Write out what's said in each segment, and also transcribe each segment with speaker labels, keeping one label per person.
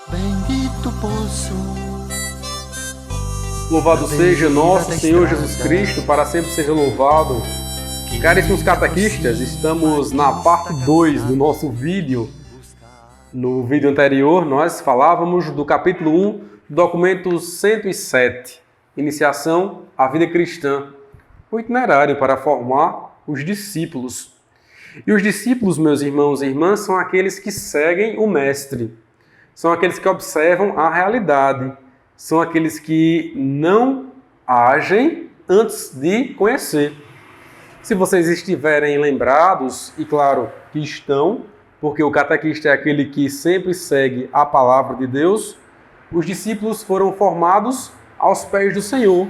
Speaker 1: Bendito poço.
Speaker 2: Louvado seja nosso Senhor Jesus Cristo, para sempre seja louvado. Caríssimos catequistas, estamos na parte 2 do nosso vídeo. No vídeo anterior, nós falávamos do capítulo 1 do documento 107, Iniciação à Vida Cristã, o itinerário para formar os discípulos. E os discípulos, meus irmãos e irmãs, são aqueles que seguem o Mestre, são aqueles que observam a realidade, são aqueles que não agem antes de conhecer. Se vocês estiverem lembrados, e claro que estão, porque o catequista é aquele que sempre segue a palavra de Deus, os discípulos foram formados aos pés do Senhor.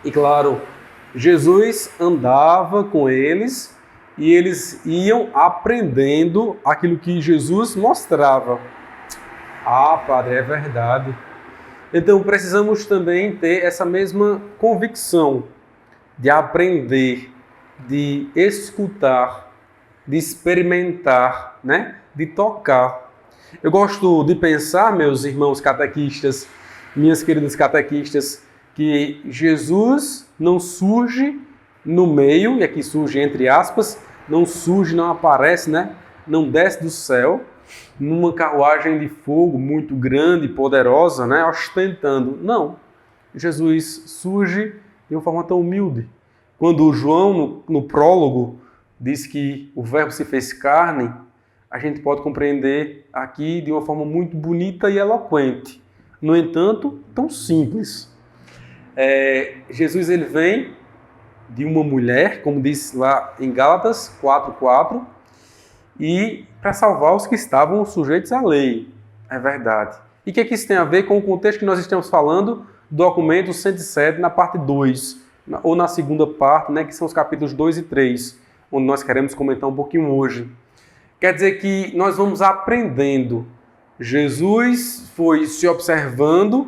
Speaker 2: E claro, Jesus andava com eles e eles iam aprendendo aquilo que Jesus mostrava. Ah, Padre, é verdade. Então precisamos também ter essa mesma convicção de aprender, de escutar, de experimentar, de tocar. Eu gosto de pensar, meus irmãos catequistas, minhas queridas catequistas, que Jesus não surge no meio, e aqui surge entre aspas, não surge, não aparece, não desce do céu, numa carruagem de fogo muito grande e poderosa, ostentando. Não. Jesus surge de uma forma tão humilde. Quando João, no prólogo, diz que o Verbo se fez carne, a gente pode compreender aqui de uma forma muito bonita e eloquente. No entanto, tão simples. Jesus ele vem de uma mulher, como diz lá em Gálatas 4:4, e para salvar os que estavam sujeitos à lei. É verdade. E o que isso tem a ver com o contexto que nós estamos falando do documento 107, na parte 2, ou na segunda parte, que são os capítulos 2 e 3, onde nós queremos comentar um pouquinho hoje. Quer dizer que nós vamos aprendendo. Jesus foi se observando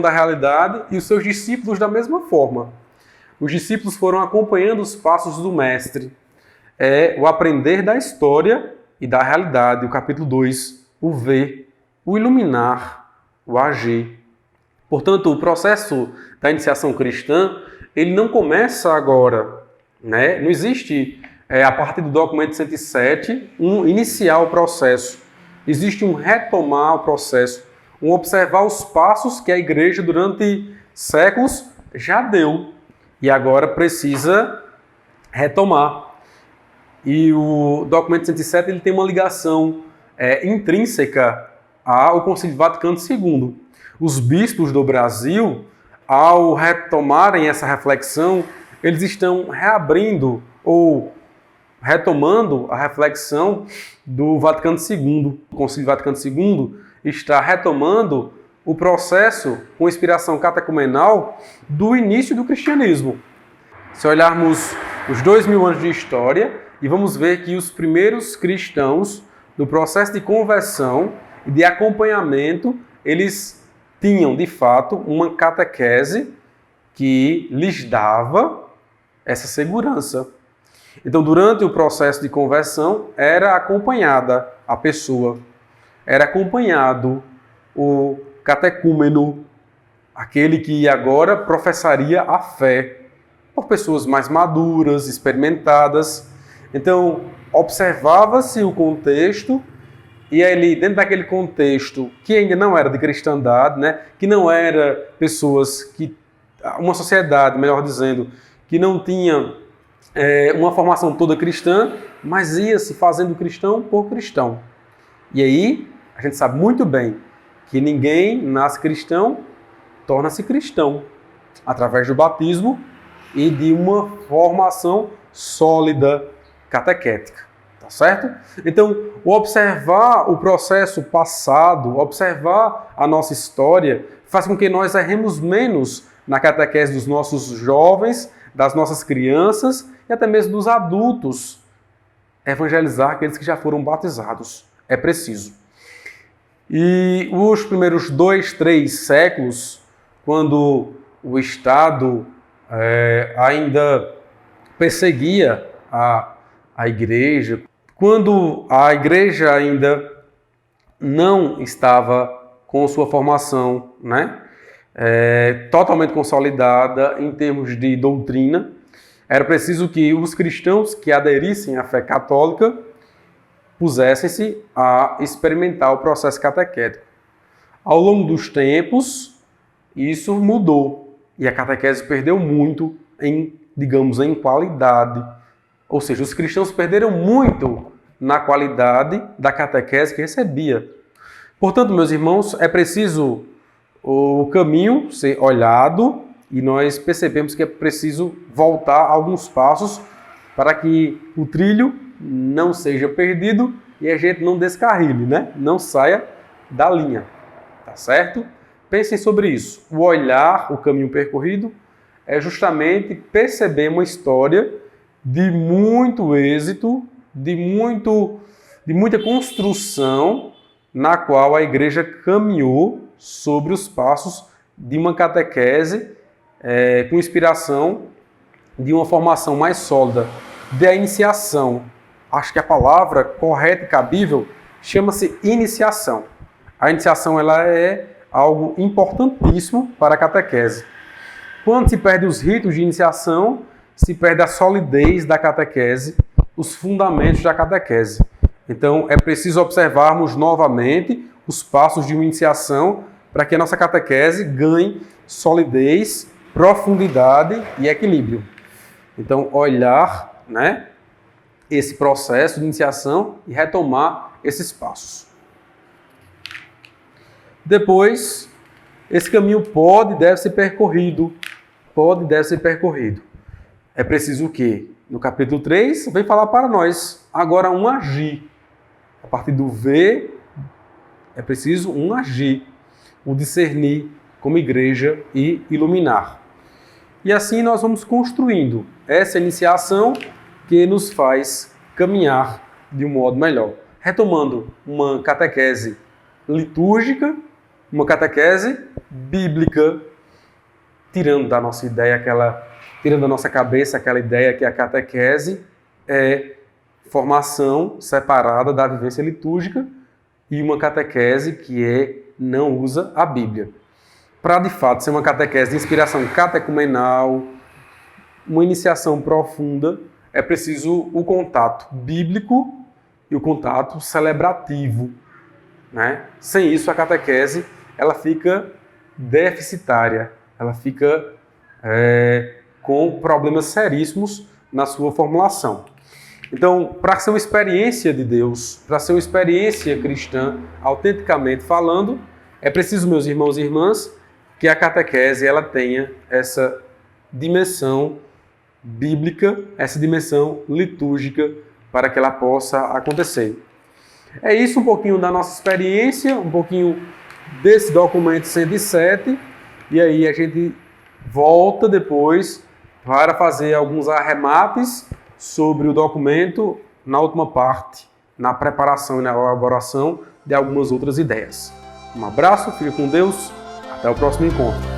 Speaker 2: a realidade, e os seus discípulos da mesma forma. Os discípulos foram acompanhando os passos do Mestre. É o aprender da história e da realidade, o capítulo 2, o ver, o iluminar, o agir. Portanto, o processo da iniciação cristã, ele não começa agora, Não existe, a partir do documento 107, iniciar o processo. Existe um retomar o processo, um observar os passos que a igreja durante séculos já deu e agora precisa retomar. E o documento 107 ele tem uma ligação intrínseca ao Concílio Vaticano II. Os bispos do Brasil, ao retomarem essa reflexão, eles estão reabrindo ou retomando a reflexão do Vaticano II. O Concílio Vaticano II está retomando o processo com inspiração catecumenal do início do cristianismo. Se olharmos os 2000 anos de história, e vamos ver que os primeiros cristãos, no processo de conversão e de acompanhamento, eles tinham, de fato, uma catequese que lhes dava essa segurança. Então, durante o processo de conversão, era acompanhada a pessoa, era acompanhado o catecúmeno, aquele que agora professaria a fé, por pessoas mais maduras, experimentadas. Então, observava-se o contexto, e ali, dentro daquele contexto, que ainda não era de cristandade, que não era pessoas uma sociedade, melhor dizendo, que não tinha uma formação toda cristã, mas ia se fazendo cristão por cristão. E aí, a gente sabe muito bem que ninguém nasce cristão, torna-se cristão, através do batismo e de uma formação sólida, catequética, tá certo? Então, observar o processo passado, observar a nossa história, faz com que nós erremos menos na catequese dos nossos jovens, das nossas crianças e até mesmo dos adultos. Evangelizar aqueles que já foram batizados. É preciso. E os primeiros 2, 3 séculos, quando o Estado ainda perseguia a igreja, quando a igreja ainda não estava com sua formação, né, totalmente consolidada em termos de doutrina. Era preciso que os cristãos que aderissem à fé católica pusessem-se a experimentar o processo catequético. Ao longo dos tempos, isso mudou e a catequese perdeu muito em qualidade. Ou seja, os cristãos perderam muito na qualidade da catequese que recebia. Portanto, meus irmãos, é preciso o caminho ser olhado e nós percebemos que é preciso voltar alguns passos para que o trilho não seja perdido e a gente não descarrile, né? Não saia da linha, tá certo? Pensem sobre isso. O olhar, o caminho percorrido, é justamente perceber uma história de muito êxito, de muita construção na qual a igreja caminhou sobre os passos de uma catequese com inspiração de uma formação mais sólida, da iniciação. Acho que a palavra correta e cabível chama-se iniciação. A iniciação ela é algo importantíssimo para a catequese. Quando se perde os ritos de iniciação, se perde a solidez da catequese, os fundamentos da catequese. Então, é preciso observarmos novamente os passos de uma iniciação para que a nossa catequese ganhe solidez, profundidade e equilíbrio. Então, olhar, né, esse processo de iniciação e retomar esses passos. Depois, esse caminho pode e deve ser percorrido. É preciso o quê? No capítulo 3, vem falar para nós agora um agir. A partir do ver, é preciso um agir, o discernir como igreja e iluminar. E assim nós vamos construindo essa iniciação que nos faz caminhar de um modo melhor. Retomando uma catequese litúrgica, uma catequese bíblica, tirando da nossa ideia tirando da nossa cabeça aquela ideia que a catequese é formação separada da vivência litúrgica e uma catequese que não usa a Bíblia. Para, de fato, ser uma catequese de inspiração catecumenal, uma iniciação profunda, é preciso o contato bíblico e o contato celebrativo, né? Sem isso, a catequese ela fica deficitária, ela fica com problemas seríssimos na sua formulação. Então, para ser uma experiência de Deus, para ser uma experiência cristã, autenticamente falando, é preciso, meus irmãos e irmãs, que a catequese ela tenha essa dimensão bíblica, essa dimensão litúrgica, para que ela possa acontecer. É isso um pouquinho da nossa experiência, um pouquinho desse documento 107, e aí a gente volta depois para fazer alguns arremates sobre o documento na última parte, na preparação e na elaboração de algumas outras ideias. Um abraço, fique com Deus, até o próximo encontro.